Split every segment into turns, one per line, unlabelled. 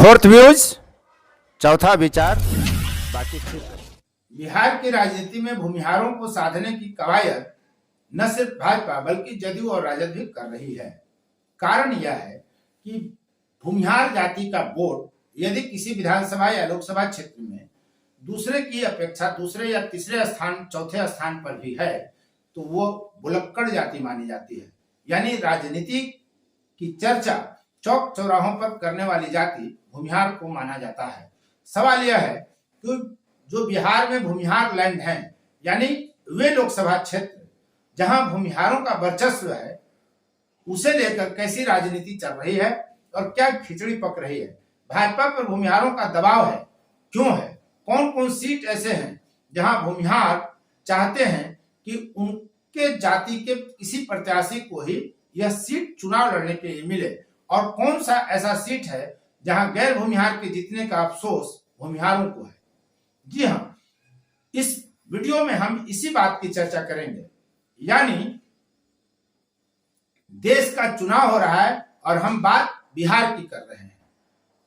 Fourth views, चौथा विचार, बाकी ठीक।
बिहार की राजनीति में भूमिहारों को साधने की कवायद न सिर्फ भाजपा बल्कि जदयू और राजद भी कर रही है। कारण यह है कि भूमिहार जाति का वोट यदि किसी विधानसभा या लोकसभा क्षेत्र में दूसरे की अपेक्षा दूसरे या तीसरे स्थान, चौथे स्थान पर भी है तो वो बुलक्कड़ जाति मानी जाती है। यानी राजनीति की चर्चा चौक चौराहों पर करने वाली जाति भूमिहार को माना जाता है। सवाल यह है कि जो बिहार में भूमिहार लैंड है, यानी वे लोकसभा क्षेत्र जहां भूमिहारों का वर्चस्व है, उसे लेकर कैसी राजनीति चल रही है और क्या खिचड़ी पक रही है। भाजपा पर भूमिहारों का दबाव है, क्यों है? कौन कौन सीट ऐसे हैं जहां भूमिहार चाहते हैं कि उनके जाति के किसी प्रत्याशी को ही यह सीट चुनाव लड़ने के लिए मिले, और कौन सा ऐसा सीट है जहां गैर भूमिहार के जीतने का अफसोस भूमिहारों को है। जी हाँ, इस वीडियो में हम इसी बात की चर्चा करेंगे। यानी देश का चुनाव हो रहा है और हम बात बिहार की कर रहे हैं।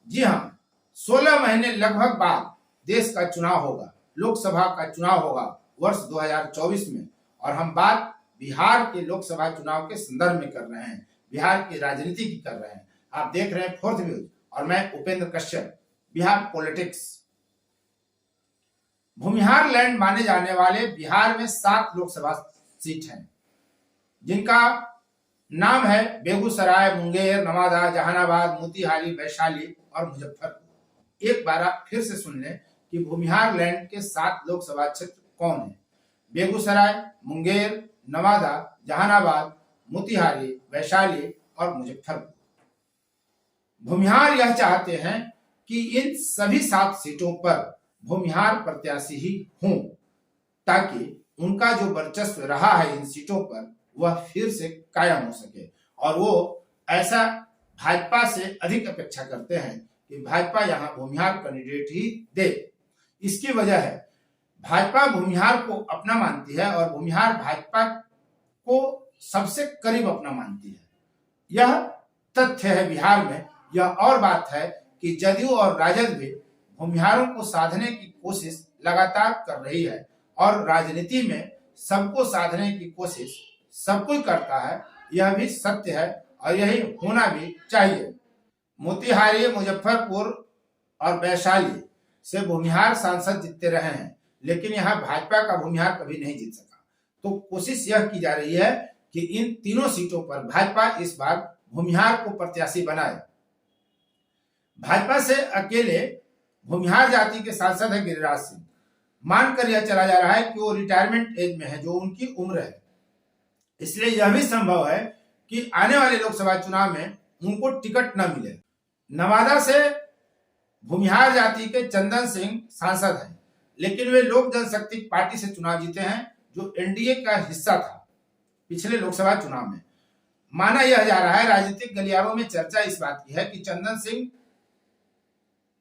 जी हाँ, 16 महीने लगभग बाद देश का चुनाव होगा, लोकसभा का चुनाव होगा वर्ष 2024 में, और हम बात बिहार के लोकसभा चुनाव के संदर्भ में कर रहे हैं, बिहार की राजनीति की कर रहे हैं। आप देख रहे हैं फोर्थ व्यूज और मैं उपेंद्र कश्यप, बिहार पॉलिटिक्स। भूमिहार लैंड माने जाने वाले बिहार में 7 लोकसभा सीट हैं, जिनका नाम है बेगूसराय, मुंगेर, नवादा, जहानाबाद, मोतिहारी, वैशाली और मुजफ्फरपुर। एक बार आप फिर से सुन लें कि भूमिहार लैंड के 7 लोकसभा क्षेत्र कौन है। बेगूसराय, मुंगेर, नवादा, जहानाबाद, मोतिहारी, वैशाली और मुजफ्फरपुर। भूमिहार यह चाहते हैं कि इन सभी 7 सीटों पर भूमिहार प्रत्याशी ही हों, ताकि उनका जो वर्चस्व रहा है इन सीटों पर वह फिर से कायम हो सके। और वो ऐसा भाजपा से अधिक अपेक्षा करते हैं कि भाजपा यहाँ भूमिहार कैंडिडेट ही दे। इसकी वजह है भाजपा भूमिहार को अपना मानती है और भूमिहार भाजपा को सबसे करीब अपना मानती है। यह तथ्य है बिहार में। यह और बात है कि जदयू और राजद भी भूमिहारों को साधने की कोशिश लगातार कर रही है, और राजनीति में सबको साधने की कोशिश सब कोई करता है, यह भी सत्य है और यही होना भी चाहिए। मोतिहारी, मुजफ्फरपुर और वैशाली से भूमिहार सांसद जीतते रहे हैं, लेकिन यहाँ भाजपा का भूमिहार कभी नहीं जीत सका। तो कोशिश यह की जा रही है कि इन तीनों सीटों पर भाजपा इस बार भूमिहार को प्रत्याशी बनाए। भाजपा से अकेले भूमिहार जाति के सांसद है गिरिराज सिंह। मानकर यह चला जा रहा है कि वो रिटायरमेंट एज में है, जो उनकी उम्र है। इसलिए यह भी संभव है कि आने वाले लोकसभा चुनाव में उनको टिकट न मिले। नवादा से भूमिहार जाति के चंदन सिंह सांसद हैं, लेकिन वे लोक जनशक्ति पार्टी से चुनाव जीते हैं, जो एनडीए का हिस्सा था पिछले लोकसभा चुनाव में। माना यह जा रहा है, राजनीतिक गलियारों में चर्चा इस बात की है कि चंदन सिंह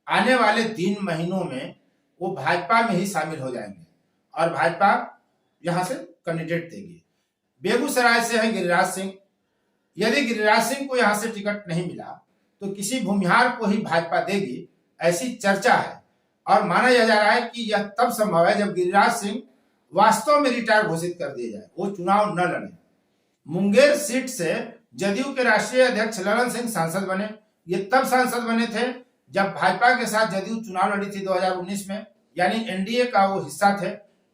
आने वाले 3 महीनों में वो भाजपा में ही शामिल हो जाएंगे और भाजपा यहां से कैंडिडेट देगी। बेगूसराय से है गिरिराज सिंह। यदि गिरिराज सिंह को यहां से टिकट नहीं मिला तो किसी भूमिहार को ही भाजपा देगी, ऐसी चर्चा है। और माना यह जा रहा है कि यह तब संभव है जब गिरिराज सिंह वास्तव में रिटायर घोषित कर दिए जाए, वो चुनाव न लड़े। मुंगेर सीट से जदयू के राष्ट्रीय अध्यक्ष ललन सिंह सांसद बने। ये तब सांसद बने थे जब भाजपा के साथ जदयू चुनाव लड़ी थी 2019 में, यानी एनडीए का वो हिस्सा थे।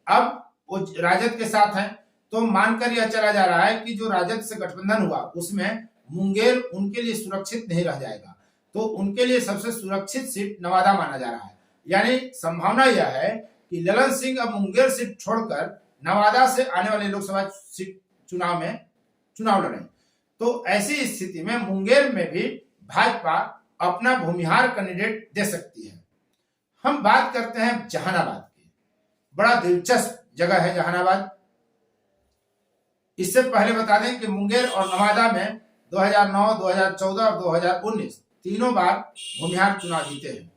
अब वो राजद के साथ हैं, तो मानकर यह चला जा रहा है कि जो राजद से गठबंधन हुआ उसमें मुंगेर उनके लिए सुरक्षित नहीं रह जाएगा, तो उनके लिए सबसे सुरक्षित सीट नवादा माना जा रहा है। यानी संभावना यह है कि ललन सिंह अब मुंगेर सीट छोड़कर नवादा से आने वाले लोकसभा सीट चुनाव में चुनाव लड़ें। तो ऐसी स्थिति में मुंगेर में भी भाजपा अपना भूमिहार कैंडिडेट दे सकती है। हम बात करते हैं जहानाबाद की। बड़ा दिलचस्प जगह है जहानाबाद। इससे पहले बता दें कि मुंगेर और नवादा में 2009, 2014 और 2019 तीनों बार भूमिहार चुनाव जीते हैं।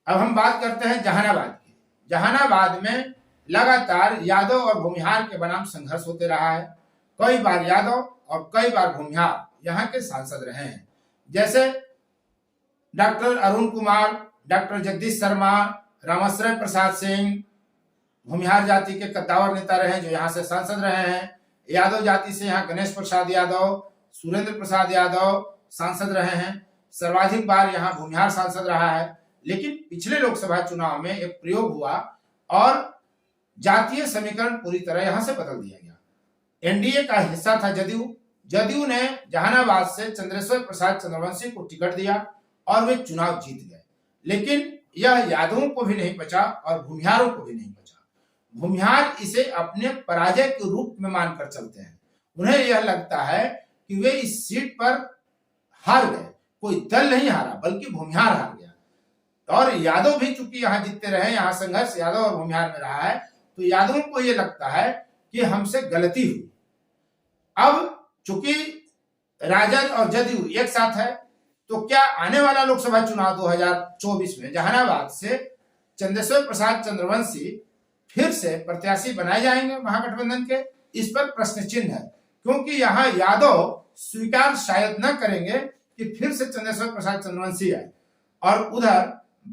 अब हम बात करते हैं जहानाबाद की। जहानाबाद में लगातार यादव और भूमिहार के बनाम संघर्ष होते रहा है। कई बार यादव और कई बार भूमिहार यहाँ के सांसद रहे हैं। जैसे डॉक्टर अरुण कुमार, डॉक्टर जगदीश शर्मा, रामाश्रय प्रसाद सिंह भूमिहार जाति के कद्दावर नेता रहे जो यहाँ से सांसद रहे हैं। यादव जाति से यहाँ गणेश प्रसाद यादव, सुरेंद्र प्रसाद यादव सांसद रहे हैं। सर्वाधिक बार यहाँ भूमिहार सांसद रहा है। लेकिन पिछले लोकसभा चुनाव में एक प्रयोग हुआ और जातीय समीकरण पूरी तरह यहाँ से बदल दिया गया। एनडीए का हिस्सा था जदयू ने जहानाबाद से चंद्रेश्वर प्रसाद चंद्रवंशी को टिकट दिया और वे चुनाव जीत गए। लेकिन यह यादवों को भी नहीं बचा और भूमिहारों को भी नहीं बचा। भूमिहार इसे अपने पराजय के रूप में मानकर चलते हैं। उन्हें यह लगता है कि वे इस सीट पर हार गए, कोई दल नहीं हारा बल्कि भूमिहार हार गया। और यादव भी चूंकि यहाँ जीतते रहे, यहाँ संघर्ष यादव और भूमिहार में रहा है, तो यादवों को यह लगता है कि हमसे गलती हुई। अब चूंकि राजद और जदयू एक साथ है, तो क्या आने वाला लोकसभा चुनाव 2024 में जहानाबाद से चंद्रेश्वर प्रसाद चंद्रवंशी फिर से प्रत्याशी बनाए जाएंगे महागठबंधन के? इस पर प्रश्न चिन्ह है, क्योंकि यहाँ यादव स्वीकार शायद न करेंगे कि फिर से चंद्रेश्वर प्रसाद चंद्रवंशी आए और उधर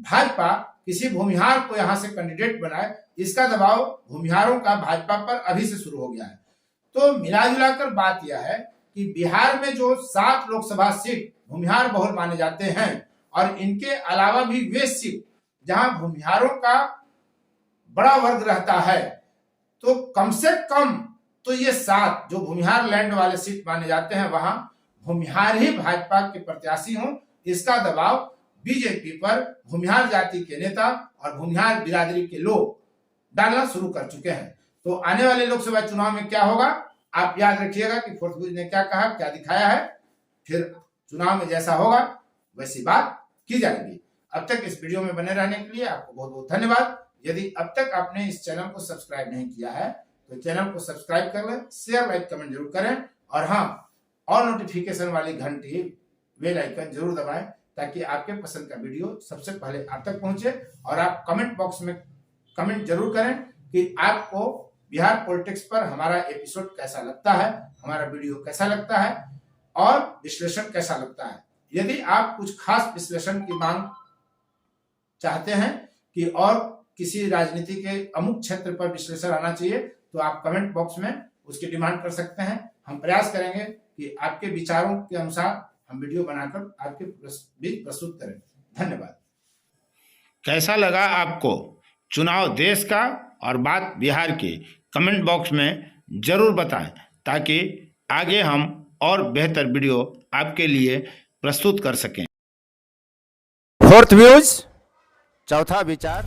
भाजपा किसी भूमिहार को यहाँ से कैंडिडेट बनाए। इसका दबाव भूमिहारों का भाजपा पर अभी से शुरू हो गया है। तो मिला जुलाकर बात यह है कि बिहार में जो 7 लोकसभा सीट भूमिहार बहुल माने जाते हैं और इनके अलावा भी वे सीट जहां भूमिहारों का बड़ा वर्ग रहता है, तो कम से कम तो ये 7 जो भूमिहार लैंड वाले सीट माने जाते हैं वहां भूमिहार ही भाजपा के प्रत्याशी हों। इसका दबाव बीजेपी पर भूमिहार जाति के नेता और भूमिहार बिरादरी के लोग डालना शुरू कर चुके हैं। तो आने वाले लोकसभा चुनाव में क्या होगा, आप याद रखिएगा कि फोर्थ ब्रिज ने क्या कहा, क्या दिखाया है। फिर चुनाव में जैसा होगा वैसी बात की जाएगी। अब तक इस वीडियो में बने रहने के लिए आपको बहुत बहुत धन्यवाद। यदि अब तक आपने इस चैनल को सब्सक्राइब नहीं किया है तो चैनल को सब्सक्राइब कर लें, शेयर लाइक कमेंट जरूर करें और हाँ, और नोटिफिकेशन वाली घंटी बेल आइकन जरूर दबाएं ताकि आपके पसंद का वीडियो सबसे पहले आप तक पहुंचे। और आप कमेंट बॉक्स में कमेंट जरूर करें कि आपको बिहार पॉलिटिक्स पर हमारा एपिसोड कैसा लगता है, हमारा वीडियो कैसा लगता है और विश्लेषण कैसा लगता है। यदि आप कुछ खास विश्लेषण की मांग चाहते हैं कि और किसी राजनीति के अमुक क्षेत्र पर विश्लेषण आना चाहिए, तो आप कमेंट बॉक्स में उसकी डिमांड कर सकते हैं। हम प्रयास करेंगे कि आपके विचारों के अनुसार हम वीडियो बनाकर आपके बीच प्रस्तुत करें। धन्यवाद।
कैसा लगा आपको चुनाव देश का और बात बिहार की? कमेंट बॉक्स में ज़रूर बताएं ताकि आगे हम और बेहतर वीडियो आपके लिए प्रस्तुत कर सकें।
फोर्थ व्यूज, चौथा विचार।